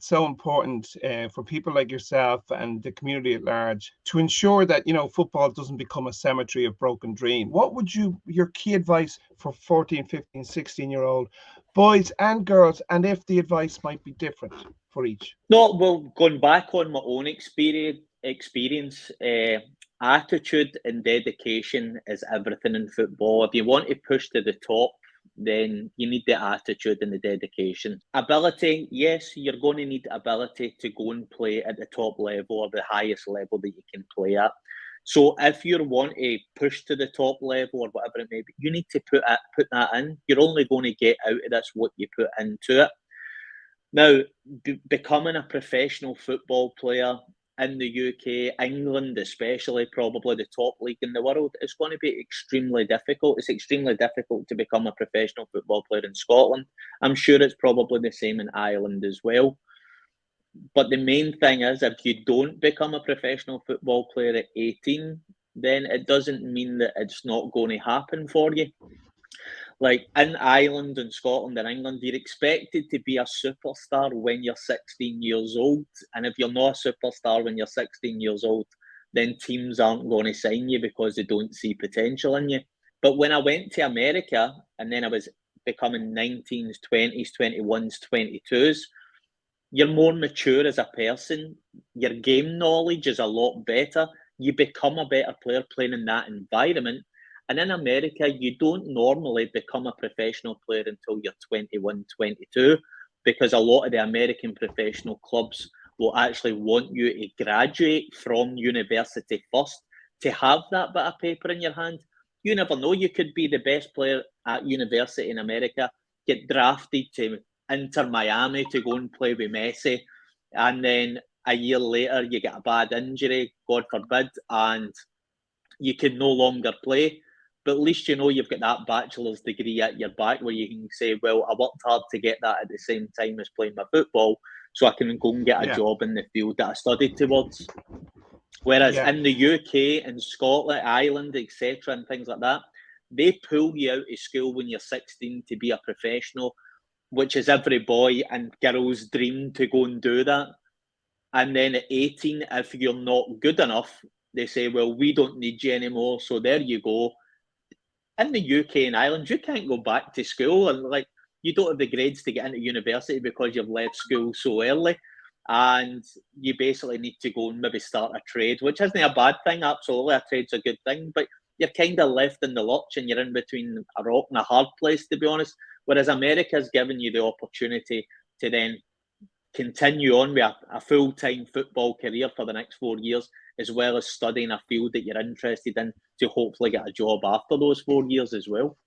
so important for people like yourself and the community at large to ensure that, football doesn't become a cemetery of broken dreams. What would your key advice for 14, 15, 16-year-old boys and girls, and if the advice might be different for each? No, well, going back on my own experience, attitude and dedication is everything in football. If you want to push to the top, then you need the attitude and the dedication. Ability, yes, you're going to need ability to go and play at the top level or the highest level that you can play at. So if you want to push to the top level or whatever it may be, you need to put that in. You're only going to get out of this what you put into it. Now, becoming a professional football player in the UK, England especially, probably the top league in the world, it's going to be extremely difficult. It's extremely difficult to become a professional football player in Scotland. I'm sure it's probably the same in Ireland as well. But the main thing is, if you don't become a professional football player at 18, then it doesn't mean that it's not going to happen for you. Like in Ireland and Scotland and England, you're expected to be a superstar when you're 16 years old. And if you're not a superstar when you're 16 years old, then teams aren't going to sign you because they don't see potential in you. But when I went to America and then I was becoming 19s, 20s, 21s, 22s, you're more mature as a person. Your game knowledge is a lot better. You become a better player playing in that environment. And in America, you don't normally become a professional player until you're 21, 22, because a lot of the American professional clubs will actually want you to graduate from university first to have that bit of paper in your hand. You never know. You could be the best player at university in America, get drafted to Inter Miami to go and play with Messi, and then a year later you get a bad injury, God forbid, and you can no longer play. But at least you know you've got that bachelor's degree at your back where you can say, well, I worked hard to get that at the same time as playing my football, so I can go and get a job in the field that I studied towards. Whereas in the UK and Scotland, Ireland, etc., and things like that, they pull you out of school when you're 16 to be a professional, which is every boy and girl's dream to go and do that. And then at 18, if you're not good enough, they say, well, we don't need you anymore, so there you go. In the UK and Ireland, you can't go back to school, and you don't have the grades to get into university because you've left school so early, and you basically need to go and maybe start a trade, which isn't a bad thing. Absolutely, a trade's a good thing, but you're kind of left in the lurch and you're in between a rock and a hard place, to be honest. Whereas America's given you the opportunity to then continue on with a full-time football career for the next 4 years, as well as studying a field that you're interested in to hopefully get a job after those 4 years as well.